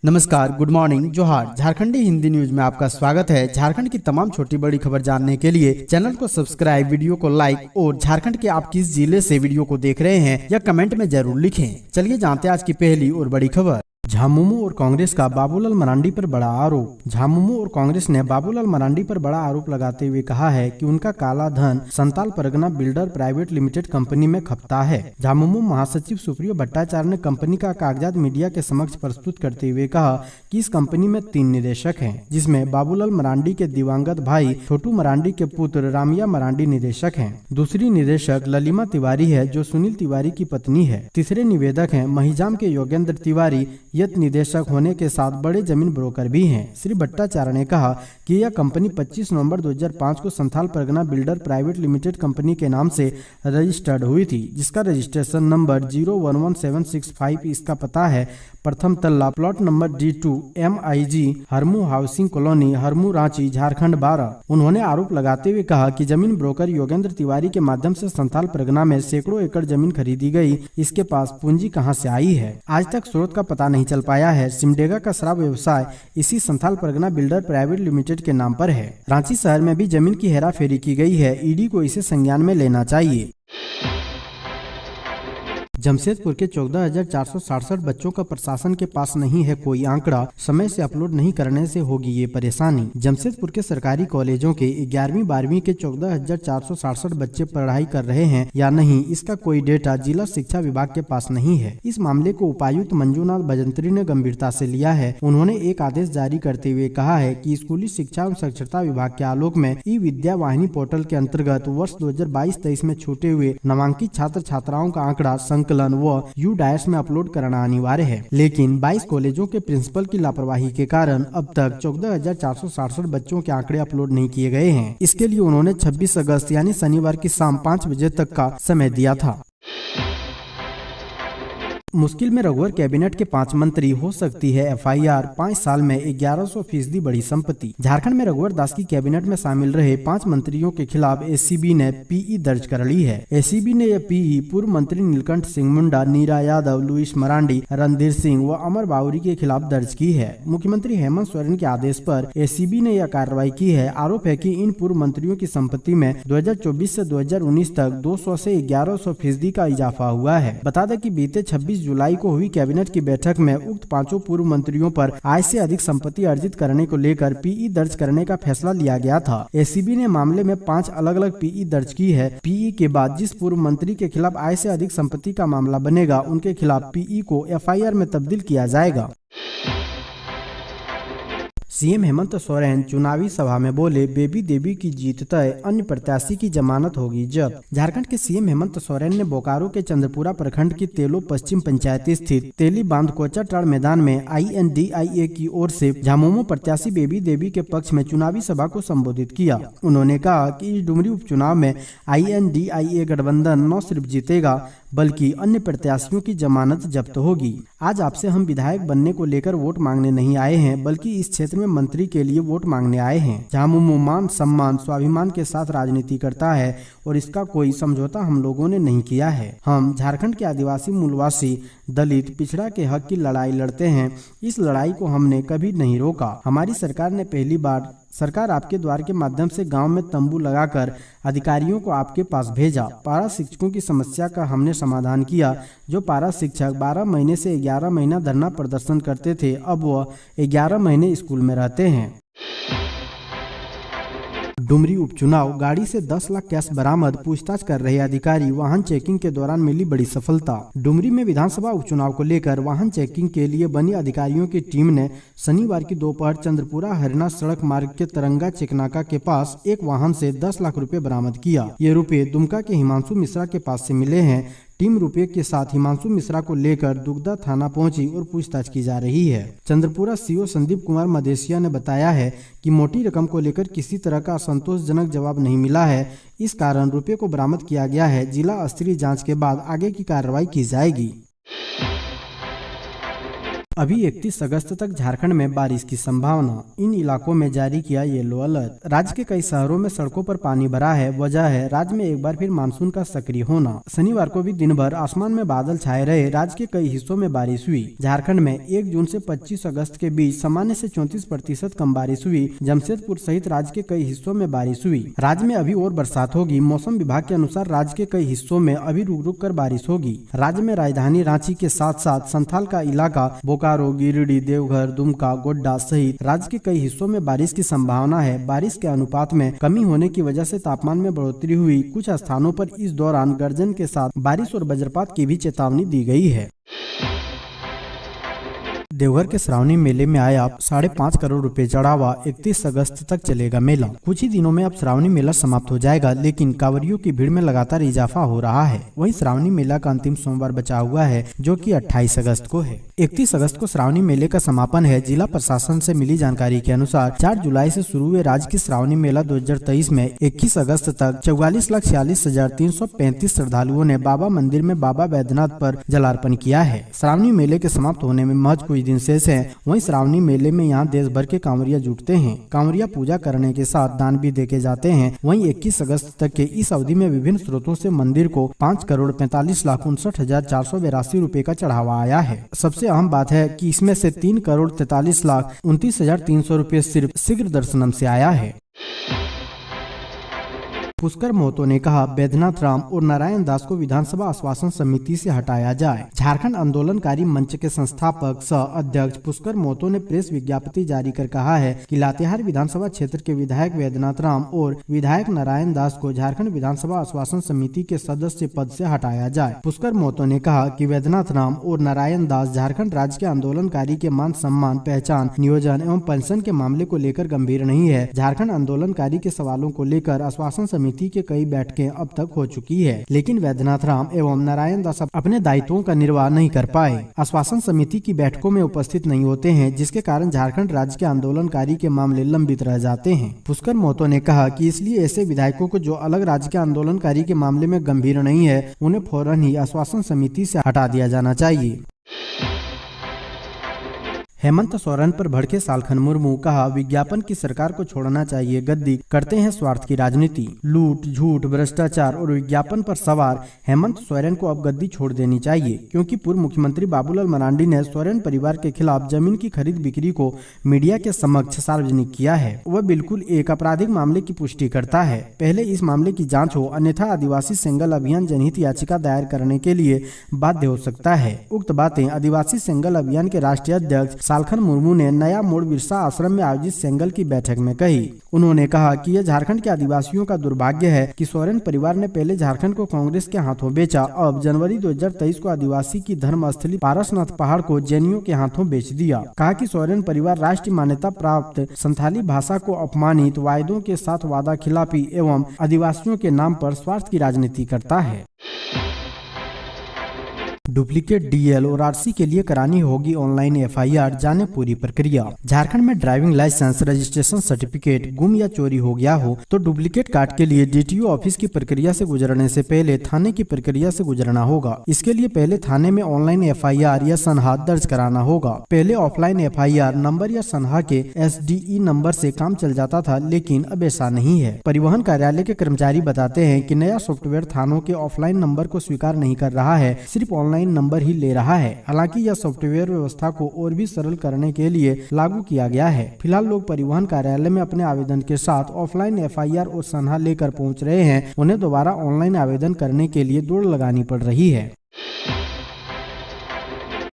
नमस्कार, good morning, जोहार। झारखंडी Hindi news में आपका स्वागत है। झारखंड की तमाम छोटी बड़ी खबर जानने के लिए चैनल को सब्सक्राइब, वीडियो को लाइक और झारखंड के आप किस जिले से वीडियो को देख रहे हैं या कमेंट में जरूर लिखें। चलिए जानते हैं आज की पहली और बड़ी खबर। झामुमो और कांग्रेस का बाबूलाल मरांडी पर बड़ा आरोप। झामुमो और कांग्रेस ने बाबूलाल मरांडी पर बड़ा आरोप लगाते हुए कहा है कि उनका काला धन Santhal Pargana builder private limited company में खपता है। झामुमो महासचिव सुप्रियो भट्टाचार्य ने कंपनी का कागजात मीडिया के समक्ष प्रस्तुत करते हुए कहा कि इस कंपनी में 3 निदेशक हैं, जिसमें बाबूलाल मरांडी के दिवंगत भाई छोटू मरांडी के पुत्र रामिया मरांडी निदेशक हैं। दूसरी निदेशक ललिमा तिवारी है, जो सुनील तिवारी की पत्नी है। तीसरे निवेदक हैं महिजाम के योगेंद्र तिवारी, यत निदेशक होने के साथ बड़े जमीन ब्रोकर भी हैं। श्री भट्टाचार्य ने कहा कि यह कंपनी 25 नवंबर 2005 को Santhal Pargana builder private limited company के नाम से रजिस्टर्ड हुई थी, जिसका रजिस्ट्रेशन नंबर 011765। इसका पता है प्रथम तल्ला, plot number D2, MIG Harmu housing colony, Harmu, Ranchi, Jharkhand 12। उन्होंने आरोप लगाते हुए कहा कि जमीन ब्रोकर योगेंद्र तिवारी के माध्यम से संथाल परगना में सैकड़ों एकड़ जमीन खरीदी गई। इसके पास पूंजी कहां से आई है, आज तक स्रोत का पता नहीं चल पाया है। सिमडेगा का शराब व्यवसाय इसी Santhal Pargana builder private limited के नाम पर है। रांची शहर में भी जमीन की हेराफेरी की गई है। ईडी को इसे संज्ञान में लेना चाहिए। जमशेदपुर के 14,467 बच्चों का प्रशासन के पास नहीं है कोई आंकड़ा, समय से अपलोड नहीं करने से होगी ये परेशानी। जमशेदपुर के सरकारी कॉलेजों के 11वीं 12वीं के 14,467 बच्चे पढ़ाई कर रहे हैं या नहीं, इसका कोई डेटा जिला शिक्षा विभाग के पास नहीं है। इस मामले को उपायुक्त मंजूनाथ भजंत्री ने गंभीरता से लिया है। उन्होंने एक आदेश जारी करते हुए कहा है कि स्कूली शिक्षा एवं साक्षरता विभाग के आलोक में ई विद्या वाहिनी पोर्टल के अंतर्गत वर्ष 2022-23 में छूटे हुए नामांकित छात्र छात्राओं का आंकड़ा संकलन व UDAS में अपलोड कराना अनिवार्य है, लेकिन 22 कॉलेजों के प्रिंसिपल की लापरवाही के कारण अब तक 14,467 बच्चों के आंकड़े अपलोड नहीं किए गए हैं। इसके लिए उन्होंने 26 अगस्त यानी शनिवार की शाम 5 बजे तक का समय दिया था। मुश्किल में रघुवर कैबिनेट के 5 मंत्री, हो सकती है FIR, 5 साल में 1100% बढ़ी संपत्ति। झारखंड में रघुवर दास की कैबिनेट में शामिल रहे 5 मंत्रियों के खिलाफ ACB ने PE दर्ज कर ली है। ACB ने यह PE पूर्व मंत्री नीलकंठ सिंह मुंडा, नीरा यादव, लुईस मरांडी, रणधीर सिंह व अमर बावरी के खिलाफ दर्ज की है। मुख्यमंत्री हेमंत सोरेन के आदेश पर ACB ने यह कार्रवाई की है। आरोप है कि इन पूर्व मंत्रियों की संपत्ति में 2024 से 2019 तक 200 से 1100% का इजाफा हुआ है। बता दें कि बीते 26 जुलाई को हुई कैबिनेट की बैठक में उक्त 5 पूर्व मंत्रियों पर आय से अधिक संपत्ति अर्जित करने को लेकर PE दर्ज करने का फैसला लिया गया था। ACB ने मामले में 5 अलग अलग PE दर्ज की है। PE के बाद जिस पूर्व मंत्री के खिलाफ आय से अधिक संपत्ति का मामला बनेगा, उनके खिलाफ PE को FIR में तब्दील किया जाएगा। सीएम हेमंत सोरेन चुनावी सभा में बोले, बेबी देवी की जीत तय, अन्य प्रत्याशी की जमानत होगी जब्त। झारखंड के सीएम हेमंत सोरेन ने बोकारो के चंद्रपुरा प्रखंड की तेलो पश्चिम पंचायती स्थित तेली बांध कोचाटाड़ मैदान में INDIA की ओर से झामुमो प्रत्याशी बेबी देवी के पक्ष में चुनावी सभा को संबोधित किया। उन्होंने कहा कि इस डुमरी उपचुनाव में INDIA गठबंधन न सिर्फ जीतेगा बल्कि अन्य प्रत्याशियों की जमानत जब्त होगी। आज आपसे हम विधायक बनने को लेकर वोट मांगने नहीं आए हैं, बल्कि इस क्षेत्र में मंत्री के लिए वोट मांगने आए हैं। झामुमो मान सम्मान स्वाभिमान के साथ राजनीति करता है और इसका कोई समझौता हम लोगों ने नहीं किया है। हम झारखंड के आदिवासी, मूलवासी, दलित, पिछड़ा के हक की लड़ाई लड़ते हैं। इस लड़ाई को हमने कभी नहीं रोका। हमारी सरकार ने पहली बार सरकार आपके द्वार के माध्यम से गांव में तंबू लगाकर अधिकारियों को आपके पास भेजा। पारा शिक्षकों की समस्या का हमने समाधान किया। जो पारा शिक्षक 12 महीने से 11 महीना धरना प्रदर्शन करते थे, अब वह 11 महीने स्कूल में रहते हैं। डुमरी उपचुनाव, गाड़ी से 10 लाख कैश बरामद, पूछताछ कर रहे अधिकारी, वाहन चेकिंग के दौरान मिली बड़ी सफलता। डुमरी में विधानसभा उपचुनाव को लेकर वाहन चेकिंग के लिए बनी अधिकारियों की टीम ने शनिवार की दोपहर चंद्रपुरा हरियाणा सड़क मार्ग के तरंगा चेकनाका के पास एक वाहन से 10 लाख रुपए बरामद किया। ये रुपए दुमका के हिमांशु मिश्रा के पास से मिले हैं। टीम रुपये के साथ हिमांशु मिश्रा को लेकर दुगदा थाना पहुंची और पूछताछ की जा रही है। चंद्रपुरा CO संदीप कुमार मदेशिया ने बताया है कि मोटी रकम को लेकर किसी तरह का संतोषजनक जवाब नहीं मिला है, इस कारण रुपये को बरामद किया गया है। जिला स्तरीय जांच के बाद आगे की कार्रवाई की जाएगी। अभी 31 अगस्त तक झारखंड में बारिश की संभावना, इन इलाकों में जारी किया येलो अलर्ट। राज्य के कई शहरों में सड़कों पर पानी भरा है। वजह है राज्य में एक बार फिर मानसून का सक्रिय होना। शनिवार को भी दिन भर आसमान में बादल छाए रहे। राज्य के कई हिस्सों में बारिश हुई। झारखंड में 1 जून से 25 अगस्त के बीच सामान्य से 34% कम बारिश हुई। जमशेदपुर सहित राज्य के कई हिस्सों में बारिश हुई। राज्य में अभी और बरसात होगी। मौसम विभाग के अनुसार राज्य के कई हिस्सों में अभी रुक रुक कर बारिश होगी। राज्य में राजधानी रांची के साथ साथ संथाल का इलाका, बोकारो, गिरिडीह, देवघर, दुमका, गोड्डा सहित राज्य के कई हिस्सों में बारिश की संभावना है। बारिश के अनुपात में कमी होने की वजह से तापमान में बढ़ोतरी हुई। कुछ स्थानों पर इस दौरान गर्जन के साथ बारिश और वज्रपात की भी चेतावनी दी गई है। देवघर के श्रावणी मेले में आया 5.5 करोड़ रुपए चढ़ावा। 31 अगस्त तक चलेगा मेला। कुछ ही दिनों में अब श्रावणी मेला समाप्त हो जाएगा, लेकिन कांवरियों की भीड़ में लगातार इजाफा हो रहा है। वहीं श्रावणी मेला का अंतिम सोमवार बचा हुआ है, जो कि 28 अगस्त को है। 31 अगस्त को श्रावणी मेले का समापन है। जिला प्रशासन से मिली जानकारी के अनुसार 4 जुलाई से शुरू हुए राज्य की श्रावणी मेला 2023 में 21 अगस्त तक 44,46,335 श्रद्धालुओं ने बाबा मंदिर में बाबा बैद्यनाथ पर जलार्पण किया है। श्रावणी मेले के समाप्त होने में महज कुछ दिन शेष है। वहीं श्रावणी मेले में यहां देश भर के कांवरिया जुटते हैं। कांवरिया पूजा करने के साथ दान भी देके जाते हैं। वहीं 21 अगस्त तक के इस अवधि में विभिन्न स्रोतों से मंदिर को 5,45,59,482 रुपए का चढ़ावा आया है। सबसे अहम बात है कि इसमें से 3,43,29,300 रुपए सिर्फ शीघ्र दर्शनम से आया है। पुष्कर महतो ने कहा, बैद्यनाथ राम और नारायण दास को विधानसभा आश्वासन समिति से हटाया जाए। झारखंड आंदोलनकारी मंच के संस्थापक सह अध्यक्ष पुष्कर महतो ने प्रेस विज्ञप्ति जारी कर कहा है कि लातेहार विधानसभा क्षेत्र के विधायक बैद्यनाथ राम और विधायक नारायण दास को झारखंड विधानसभा आश्वासन समिति के सदस्य पद से हटाया जाए। पुष्कर महतो ने कहा कि बैद्यनाथ राम और नारायण दास झारखंड राज्य के आंदोलनकारी के मान सम्मान, पहचान, नियोजन एवं पेंशन के मामले को लेकर गंभीर नहीं है। झारखंड आंदोलनकारी के सवालों को लेकर आश्वासन समिति के कई बैठकें अब तक हो चुकी है, लेकिन बैद्यनाथ राम एवं नारायण दास अपने दायित्वों का निर्वाह नहीं कर पाए। आश्वासन समिति की बैठकों में उपस्थित नहीं होते हैं, जिसके कारण झारखंड राज्य के आंदोलनकारी के मामले लंबित रह जाते हैं। पुष्कर महतो ने कहा कि इसलिए ऐसे विधायकों को जो अलग राज्य के आंदोलनकारी के मामले में गंभीर नहीं है, उन्हें फौरन ही आश्वासन समिति से हटा दिया जाना चाहिए। हेमंत सोरेन पर भड़के सालखन मुर्मू, कहा विज्ञापन की सरकार को छोड़ना चाहिए, गद्दी करते हैं स्वार्थ की राजनीति। लूट, झूठ, भ्रष्टाचार और विज्ञापन पर सवार हेमंत सोरेन को अब गद्दी छोड़ देनी चाहिए, क्योंकि पूर्व मुख्यमंत्री बाबूलाल मरांडी ने सोरेन परिवार के खिलाफ जमीन की खरीद बिक्री को मीडिया के समक्ष सार्वजनिक किया है। वह बिल्कुल एक आपराधिक मामले की पुष्टि करता है। पहले इस मामले की जाँच हो, अन्यथा आदिवासी सेंगल अभियान जनहित याचिका दायर करने के लिए बाध्य हो सकता है। उक्त बातें आदिवासी सेंगल अभियान के राष्ट्रीय अध्यक्ष सालखन मुर्मू ने नया मोड़ बिरसा आश्रम में आयोजित सेंगल की बैठक में कही। उन्होंने कहा कि यह झारखंड के आदिवासियों का दुर्भाग्य है कि सोरेन परिवार ने पहले झारखंड को कांग्रेस के हाथों बेचा, अब जनवरी 2023 को आदिवासी की धर्मस्थली पारसनाथ पहाड़ को जैनियों के हाथों बेच दिया। कहा कि सोरेन परिवार राष्ट्रीय मान्यता प्राप्त संथाली भाषा को अपमानित, वायदों के साथ वादा खिलाफी एवं आदिवासियों के नाम पर स्वार्थ की राजनीति करता है। डुप्लीकेट डीएल और आरसी के लिए करानी होगी ऑनलाइन एफआईआर, जाने पूरी प्रक्रिया। झारखंड में ड्राइविंग लाइसेंस, रजिस्ट्रेशन सर्टिफिकेट गुम या चोरी हो गया हो तो डुप्लीकेट कार्ड के लिए डीटीओ ऑफिस की प्रक्रिया से गुजरने से पहले थाने की प्रक्रिया से गुजरना होगा। इसके लिए पहले थाने में ऑनलाइन एफआईआर या सनहा दर्ज कराना होगा। पहले ऑफलाइन एफआईआर नंबर या सनहा के एसडीई नंबर से काम चल जाता था, लेकिन अब ऐसा नहीं है। परिवहन कार्यालय के कर्मचारी बताते हैं कि नया सॉफ्टवेयर थानों के ऑफलाइन नंबर को स्वीकार नहीं कर रहा है, सिर्फ ऑनलाइन नंबर ही ले रहा है। हालांकि यह सॉफ्टवेयर व्यवस्था को और भी सरल करने के लिए लागू किया गया है। फिलहाल लोग परिवहन कार्यालय में अपने आवेदन के साथ ऑफलाइन एफआईआर और सनहा लेकर पहुंच रहे हैं। उन्हें दोबारा ऑनलाइन आवेदन करने के लिए दौड़ लगानी पड़ रही है।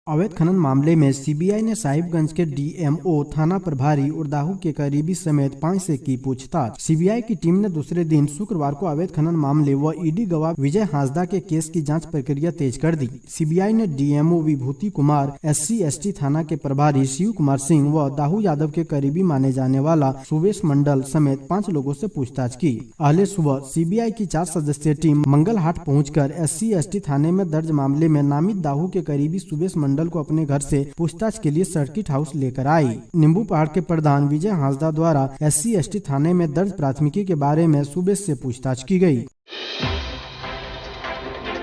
अवैध खनन मामले में सीबीआई ने साहिबगंज के डीएमओ, थाना प्रभारी और दाहू के करीबी समेत 5 से की पूछताछ। सीबीआई की टीम ने दूसरे दिन शुक्रवार को अवैध खनन मामले व ईडी गवाह विजय हांसदा के केस की जांच प्रक्रिया तेज कर दी। सीबीआई ने डीएमओ विभूति कुमार, SC/ST थाना के प्रभारी शिव कुमार सिंह व दाहू यादव के करीबी माने जाने वाला सुवेश मंडल समेत 5 लोगों से पूछताछ की। अगले सुबह सीबीआई की 4 सदस्यीय टीम मंगलहाट पहुंचकर SC/ST थाने में दर्ज मामले में नामित दाहू के करीबी सुवेश मंडल को अपने घर से पूछताछ के लिए सर्किट हाउस लेकर आई। नींबू पहाड़ के प्रधान विजय हांसदा द्वारा SC/ST थाने में दर्ज प्राथमिकी के बारे में सुवेश से पूछताछ की गई।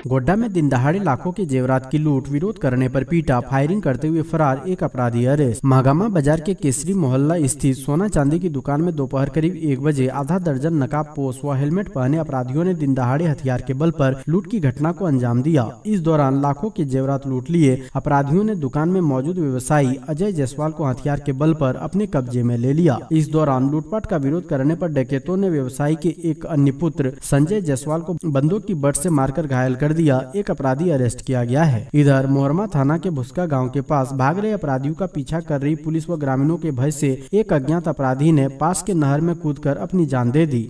गोड्डा में दिन दहाड़े लाखों के जेवरात की लूट, विरोध करने पर पीटा, फायरिंग करते हुए फरार, एक अपराधी अरेस्ट। महागामा बाजार के केसरी मोहल्ला स्थित सोना चांदी की दुकान में दोपहर करीब 1 बजे आधा दर्जन नकाबपोश व हेलमेट पहने अपराधियों ने दिन दहाड़े हथियार के बल पर लूट की घटना को अंजाम दिया। इस दौरान लाखों के जेवरात लूट लिए अपराधियों ने दुकान में मौजूद व्यवसायी अजय जायसवाल को हथियार के बल पर अपने कब्जे में ले लिया। इस दौरान लूटपाट का विरोध करने पर डकैतों ने व्यवसायी के एक अन्य पुत्र संजय जायसवाल को बंदूक की बट से मारकर घायल कर दिया। एक अपराधी अरेस्ट किया गया है। इधर मोहरमा थाना के भुस्का गांव के पास भाग रहे अपराधियों का पीछा कर रही पुलिस व ग्रामीणों के भय से एक अज्ञात अपराधी ने पास के नहर में कूदकर अपनी जान दे दी।